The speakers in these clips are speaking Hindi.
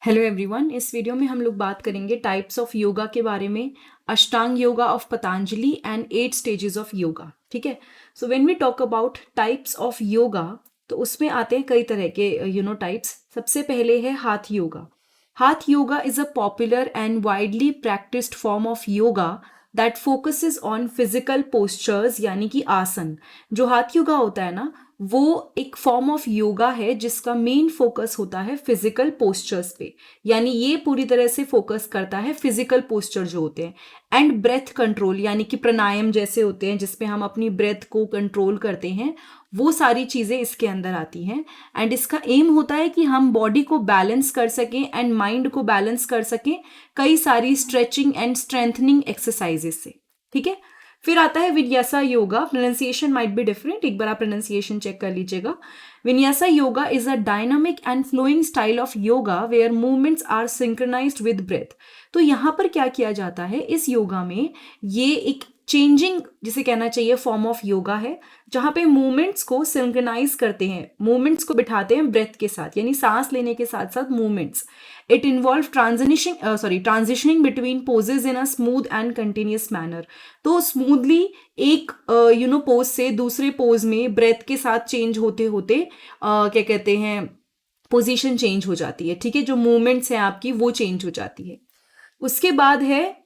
हेलो एवरीवन, इस वीडियो में हम लोग बात करेंगे टाइप्स ऑफ योगा के बारे में। Ashtanga yoga of Patanjali and 8 stages of yoga. ठीक है। So when we talk about types of yoga, तो उसमें आते हैं कई तरह के टाइप्स। सबसे पहले है हाथ योगा। हाथ yoga is a popular and widely practised form of yoga that focuses on physical postures, यानी कि आसन। जो हाथ योगा होता है ना, वो एक फॉर्म ऑफ योगा है जिसका मेन फोकस होता है फिजिकल पोस्चर्स पे। यानी ये पूरी तरह से फोकस करता है फिजिकल पोस्चर जो होते हैं। एंड ब्रेथ कंट्रोल, यानी कि प्राणायाम जैसे होते हैं जिसपे हम अपनी ब्रेथ को कंट्रोल करते हैं, वो सारी चीज़ें इसके अंदर आती हैं। एंड इसका एम होता है कि हम बॉडी को बैलेंस कर सकें एंड माइंड को बैलेंस कर सकें कई सारी स्ट्रेचिंग एंड स्ट्रेंथनिंग एक्सरसाइजेस से। ठीक है। फिर आता है Vinyasa yoga. Pronunciation might be different, एक बार आप प्रोनाउंसिएशन चेक कर लीजिएगा। Vinyasa yoga is a dynamic and flowing style of yoga where movements are synchronized with breath. तो यहाँ पर क्या किया जाता है इस योगा में, ये एक चेंजिंग जिसे कहना चाहिए फॉर्म ऑफ योगा है, जहाँ पे मूवमेंट्स को सिंक्रोनाइज करते हैं, मूवमेंट्स को बिठाते हैं ब्रेथ के साथ, यानी सांस लेने के साथ साथ movements. It involve transitioning between poses in a smooth and continuous manner. तो स्मूथली एक पोज से दूसरे पोज में ब्रेथ के साथ चेंज होते होते क्या कहते हैं, पोजीशन चेंज हो जाती है। ठीक है। जो मूवमेंट्स हैं आपकी वो चेंज हो जाती है। उसके बाद है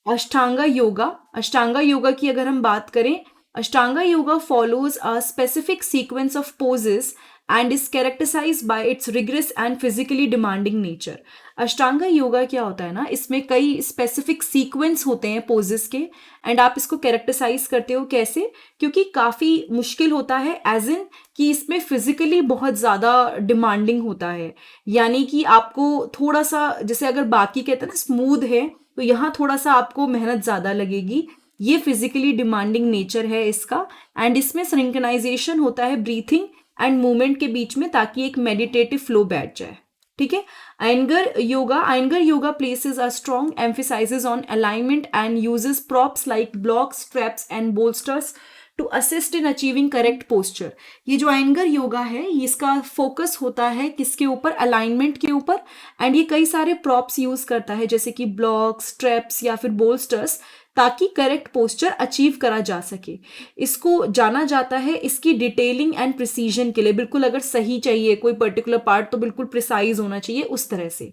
अष्टांगा योगा। अष्टांगा योगा की अगर हम बात करें, Ashtanga yoga follows a specific sequence of poses and is characterized by its rigorous and physically demanding nature. Ashtanga yoga क्या होता है ना, इसमें कई स्पेसिफिक सीक्वेंस होते हैं पोजेस के, एंड आप इसको कैरेक्टराइज करते हो कैसे, क्योंकि काफ़ी मुश्किल होता है, एज इन कि इसमें फिजिकली बहुत ज़्यादा डिमांडिंग होता है। यानी कि आपको थोड़ा सा, जैसे अगर बाकी कहते हैं ना स्मूथ है, तो यहाँ थोड़ा सा आपको मेहनत ज़्यादा लगेगी। ये फिजिकली डिमांडिंग नेचर है इसका। एंड इसमें सिंक्रोनाइजेशन होता है ब्रीथिंग एंड मूवमेंट के बीच में, ताकि एक मेडिटेटिव फ्लो बैठ जाए। ठीक है। Iyengar yoga places a strong emphasis on alignment and uses props like blocks, straps and bolsters to assist in achieving correct posture। ये जो आयंगर योगा है, इसका फोकस होता है किसके ऊपर, अलाइनमेंट के ऊपर। एंड ये कई सारे प्रॉप्स यूज करता है जैसे कि ब्लॉक्स, स्ट्रेप्स या फिर बोल्स्टर्स, ताकि करेक्ट पोस्चर अचीव करा जा सके। इसको जाना जाता है इसकी डिटेलिंग एंड प्रिसीजन के लिए। बिल्कुल अगर सही चाहिए कोई पर्टिकुलर पार्ट तो बिल्कुल प्रिसाइज होना चाहिए उस तरह से।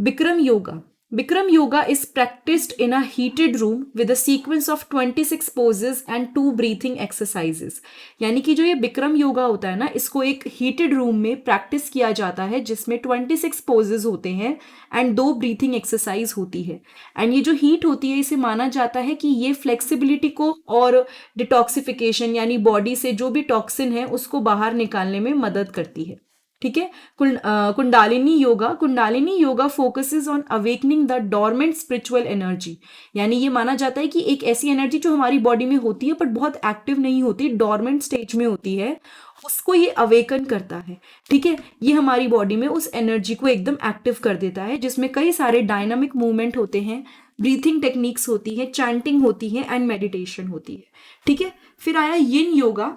Bikram yoga. Bikram yoga is practiced in a heated room with a sequence of 26 poses and 2 breathing exercises। यानी कि जो ये बिक्रम योगा होता है ना, इसको एक हीटेड रूम में प्रैक्टिस किया जाता है जिसमें 26 पोजेज होते हैं एंड 2 ब्रीथिंग एक्सरसाइज होती है। एंड ये जो हीट होती है, इसे माना जाता है कि ये फ्लेक्सिबिलिटी को और डिटॉक्सिफिकेशन, यानी बॉडी से जो भी टॉक्सिन है उसको बाहर निकालने में मदद करती है। ठीक है। Kundalini yoga. Kundalini yoga focuses on awakening the dormant spiritual energy. यानी ये माना जाता है कि एक ऐसी एनर्जी जो हमारी बॉडी में होती है बट बहुत एक्टिव नहीं होती, डॉर्मेंट स्टेज में होती है, उसको ये अवेकन करता है। ठीक है। ये हमारी बॉडी में उस एनर्जी को एकदम एक्टिव कर देता है, जिसमें कई सारे डायनामिक मूवमेंट होते हैं, ब्रीथिंग टेक्निक्स होती है, चैंटिंग होती है एंड मेडिटेशन होती है। ठीक है। फिर आया यिन योगा।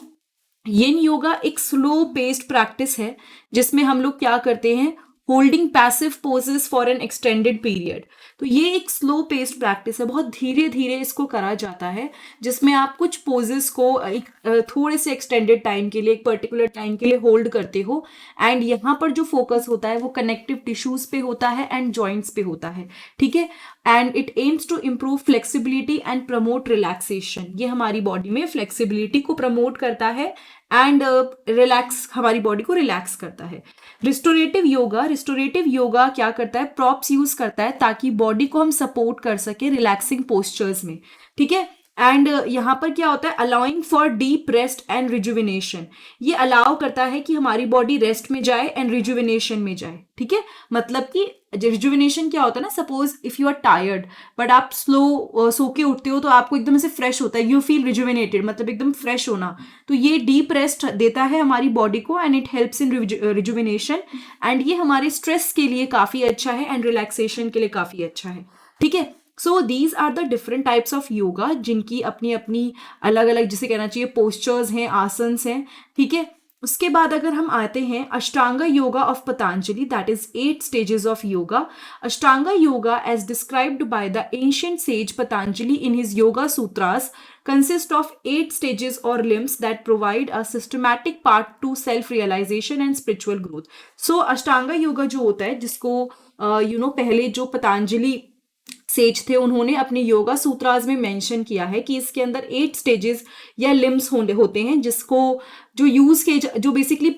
यिन योगा एक स्लो पेस्ड प्रैक्टिस है जिसमें हम लोग क्या करते हैं, holding passive poses for an extended period. तो ये एक स्लो पेस्ड प्रैक्टिस है, बहुत धीरे धीरे इसको करा जाता है, जिसमें आप कुछ पोजेस को एक थोड़े से एक्सटेंडेड टाइम के लिए, एक पर्टिकुलर टाइम के लिए होल्ड करते हो। एंड यहाँ पर जो फोकस होता है वो कनेक्टिव टिश्यूज पे होता है एंड जॉइंट्स पे होता है। ठीक है। And it aims to improve flexibility and promote relaxation. ये हमारी बॉडी में फ्लेक्सिबिलिटी को प्रमोट करता है एंड रिलैक्स, हमारी बॉडी को रिलैक्स करता है। रिस्टोरेटिव योगा। रिस्टोरेटिव योगा क्या करता है, प्रॉप्स यूज करता है ताकि बॉडी को हम सपोर्ट कर सके रिलैक्सिंग पोस्चर्स में। ठीक है। एंड यहाँ पर क्या होता है, allowing for deep rest and rejuvenation. ये अलाउ करता है कि हमारी बॉडी रेस्ट में जाए एंड रिजुविनेशन में जाए। ठीक है। मतलब कि रिजुविनेशन क्या होता है ना, suppose if you are tired but आप सो के उठते हो तो आपको एकदम से फ्रेश होता है, यू फील रिजुविनेटेड, मतलब एकदम फ्रेश होना। तो ये डीप रेस्ट देता है हमारी बॉडी को and it helps in rejuvenation. And ये हमारे स्ट्रेस के लिए काफ़ी अच्छा है एंड रिलैक्सेशन के लिए काफ़ी अच्छा है। ठीक है। So these are the different types of yoga, जिनकी अपनी अपनी अलग अलग, जिसे कहना चाहिए पोस्चर्स हैं, आसन्स हैं। ठीक है। उसके बाद अगर हम आते हैं Ashtanga yoga of Patanjali, that is 8 stages of yoga. Ashtanga yoga as described by the ancient sage Patanjali in his yoga sutras consist of 8 stages or limbs that provide a systematic path to self realization and spiritual growth. So Ashtanga yoga जो होता है, जिसको पहले जो पतंजलि सेज थे उन्होंने अपने योगा सूत्रास में मेंशन किया है कि इसके अंदर 8 स्टेजेस या लिम्स होते हैं, जिसको जो बेसिकली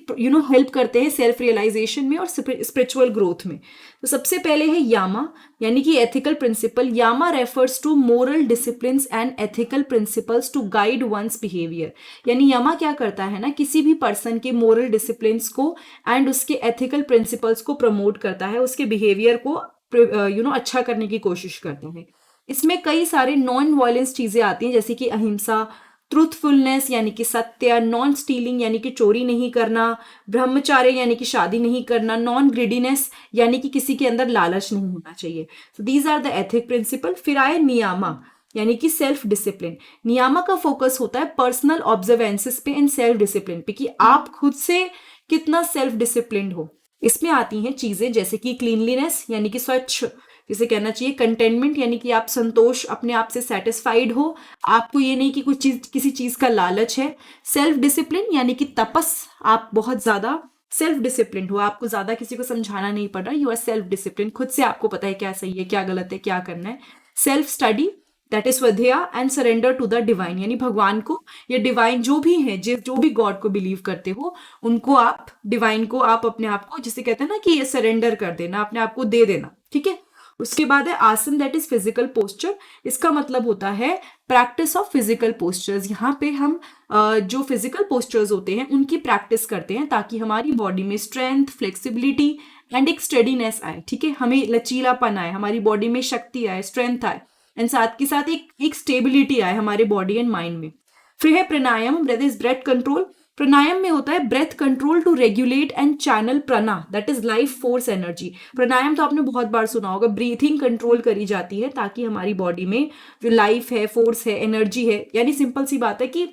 हेल्प करते हैं सेल्फ रियलाइजेशन में और स्पिरिचुअल ग्रोथ में. तो सबसे पहले है यामा, यानी कि ethical principle. Yama refers to moral discipline and ethical principles to guide one's behaviour. यानी यामा क्या करता है ना, किसी भी पर्सन के मोरल डिसिप्लिन को एंड उसके एथिकल प्रिंसिपल्स को प्रमोट करता है, उसके बिहेवियर को अच्छा करने की कोशिश करते हैं. इसमें कई सारे नॉन वायलेंस चीजें आती हैं, जैसे कि अहिंसा, ट्रूथफुलनेस यानी कि सत्य, नॉन स्टीलिंग यानी कि चोरी नहीं करना, ब्रह्मचार्य यानी कि शादी नहीं करना, नॉन ग्रीडीनेस यानी कि किसी के अंदर लालच नहीं होना चाहिए. So these are the ethic principle. फिर आए नियामा यानी कि सेल्फ डिसिप्लिन. नियामा का फोकस होता है पर्सनल ऑब्जर्वेंसेस पे एंड सेल्फ डिसिप्लिन पे, कि आप खुद से कितना सेल्फ डिसिप्लिन हो. इसमें आती हैं चीजें जैसे कि क्लीनलीनेस यानी कि स्वच्छ, जिसे कहना चाहिए कंटेनमेंट यानी कि आप संतोष, अपने आप से सेटिस्फाइड हो, आपको ये नहीं कि कुछ चीज किसी चीज का लालच है. सेल्फ डिसिप्लिन यानी कि तपस, आप बहुत ज्यादा सेल्फ डिसिप्लिन हो, आपको ज्यादा किसी को समझाना नहीं पड़ रहा, यू आर सेल्फ डिसिप्लिन, खुद से आपको पता है क्या सही है क्या गलत है क्या करना है. Self study that is svadhyaya and surrender to the divine, यानी भगवान को या डिवाइन जो भी है, जो भी गॉड को बिलीव करते हो उनको आप, डिवाइन को आप अपने आप को, जिसे कहते हैं ना कि ये सरेंडर कर देना, अपने आप को दे देना. ठीक है. उसके बाद है आसन दैट इज फिजिकल पोस्चर. इसका मतलब होता है प्रैक्टिस ऑफ फिजिकल पोस्चर्स. यहाँ पे हम जो फिजिकल पोस्चर्स होते हैं उनकी प्रैक्टिस करते हैं ताकि हमारी बॉडी में स्ट्रेंथ, फ्लेक्सिबिलिटी एंड एक स्टेडीनेस आए. ठीक है, हमें लचीलापन आए, हमारी बॉडी में शक्ति आए, स्ट्रेंथ आए एंड साथ के साथ एक स्टेबिलिटी आए हमारे बॉडी एंड माइंड में. फिर है pranayama, that is breath control. Pranayama में होता है breath control to regulate and channel prana, that is life force energy. Pranayama तो आपने बहुत बार सुना होगा, ब्रीथिंग कंट्रोल करी जाती है ताकि हमारी बॉडी में जो लाइफ है, फोर्स है, एनर्जी है, यानी सिंपल सी बात है कि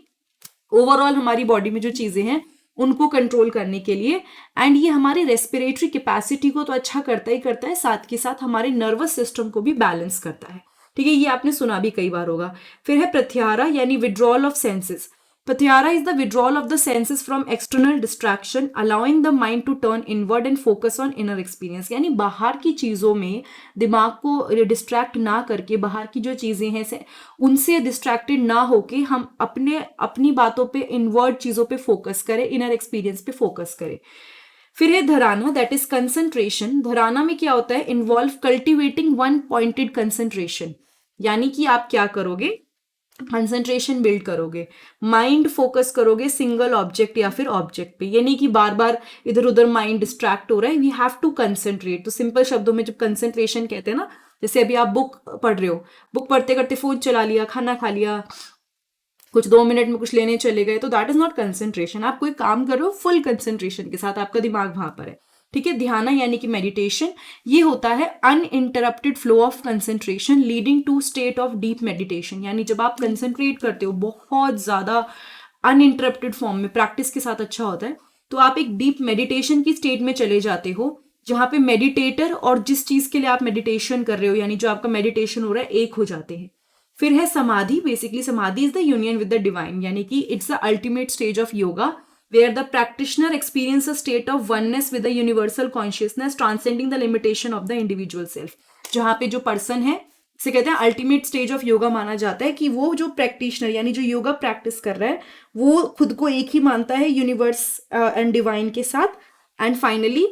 ओवरऑल हमारी बॉडी में जो चीजें हैं उनको कंट्रोल करने के लिए. एंड ये हमारे रेस्पिरेटरी कैपेसिटी को तो अच्छा करता ही करता है, साथ के साथ हमारे नर्वस सिस्टम को भी बैलेंस करता है. ठीक है, ये आपने सुना भी कई बार होगा. फिर है प्रत्याहार यानी विड्रॉल ऑफ सेंसेस. प्रत्याहार is the withdrawal of the senses from external distraction, allowing the mind to turn inward and focus on inner experience. यानी बाहर की चीज़ों में दिमाग को डिस्ट्रैक्ट ना करके, बाहर की जो चीज़ें हैं उनसे डिस्ट्रैक्टेड ना होके हम अपनी बातों पे, इनवर्ड चीज़ों पे फोकस करें, इनर एक्सपीरियंस पे फोकस करें. फिर है धराना, दैट इज कंसंट्रेशन. धराना में क्या होता है, involve cultivating one pointed concentration. यानी कि आप क्या करोगे, कंसंट्रेशन बिल्ड करोगे, माइंड फोकस करोगे सिंगल ऑब्जेक्ट या फिर ऑब्जेक्ट पे. ये नहीं कि बार बार इधर उधर माइंड डिस्ट्रैक्ट हो रहा है. We have to concentrate. तो सिंपल शब्दों में जब कंसंट्रेशन कहते हैं ना, जैसे अभी आप बुक पढ़ रहे हो, बुक पढ़ते करते फोन चला लिया, खाना खा लिया, कुछ 2 मिनट में कुछ लेने चले गए, तो दैट इज नॉट कंसंट्रेशन. आप कोई काम कर रहे हो फुल कंसंट्रेशन के साथ, आपका दिमाग वहां पर है. ठीक है. ध्यान यानी कि मेडिटेशन, ये होता है uninterrupted flow of concentration leading to state of deep meditation. यानी जब आप कंसंट्रेट करते हो बहुत ज्यादा अनइंटरप्टेड फॉर्म में, प्रैक्टिस के साथ अच्छा होता है, तो आप एक डीप मेडिटेशन की स्टेट में चले जाते हो, जहां पे मेडिटेटर और जिस चीज के लिए आप मेडिटेशन कर रहे हो, यानी जो आपका मेडिटेशन हो रहा है, एक हो जाते हैं. फिर है समाधि. बेसिकली समाधि is the union with the divine, यानी कि it's the ultimate stage of yoga where the practitioner experiences a state of oneness with the universal consciousness transcending the limitation of the individual self. जहाँ पे जो पर्सन है, इसे कहते हैं अल्टीमेट स्टेज ऑफ योगा माना जाता है, कि वो जो प्रैक्टिशनर यानी जो योगा प्रैक्टिस कर रहा है वो खुद को एक ही मानता है यूनिवर्स एंड डिवाइन के साथ. And finally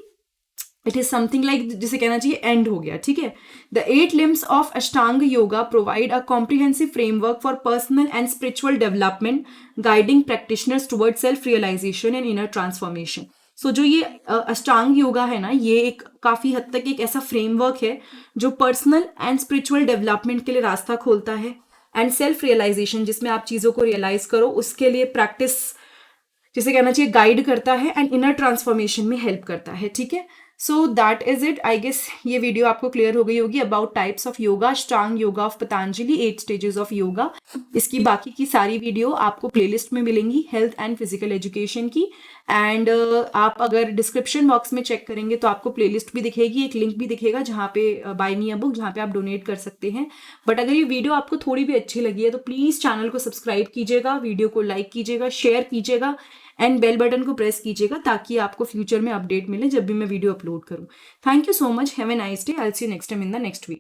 it is something like, जिसे कहना चाहिए एंड हो गया. ठीक है. The 8 limbs of Ashtanga yoga provide a comprehensive framework for personal and spiritual development, guiding practitioners toward self realization and inner transformation. So जो ये अष्टांग योगा है ना, ये एक काफी हद तक एक ऐसा फ्रेमवर्क है जो पर्सनल एंड स्पिरिचुअल डेवलपमेंट के लिए रास्ता खोलता है, एंड सेल्फ रियलाइजेशन, जिसमें आप चीजों को रियलाइज करो, उसके लिए प्रैक्टिस, जिसे कहना चाहिए गाइड करता है, एंड इनर ट्रांसफॉर्मेशन में हेल्प करता है. ठीक है. So that is it. I guess ये वीडियो आपको क्लियर हो गई होगी about types of yoga, Ashtanga yoga of Patanjali, 8 stages of yoga. इसकी बाकी की सारी वीडियो आपको प्लेलिस्ट में मिलेंगी हेल्थ एंड फिजिकल एजुकेशन की। एंड आप अगर डिस्क्रिप्शन बॉक्स में चेक करेंगे तो आपको प्लेलिस्ट भी दिखेगी, एक लिंक भी दिखेगा जहाँ पे बाय मी अ बुक, जहाँ पे आप डोनेट कर सकते हैं। बट अगर ये वीडियो आपको थोड़ी भी अच्छी लगी है तो प्लीज़ चैनल को सब्सक्राइब कीजिएगा, वीडियो को लाइक कीजिएगा, शेयर कीजिएगा एंड बेल बटन को प्रेस कीजिएगा ताकि आपको फ्यूचर में अपडेट मिले जब भी मैं वीडियो अपलोड करूँ। Thank you so much, have a nice day, I will see you next time in the next video.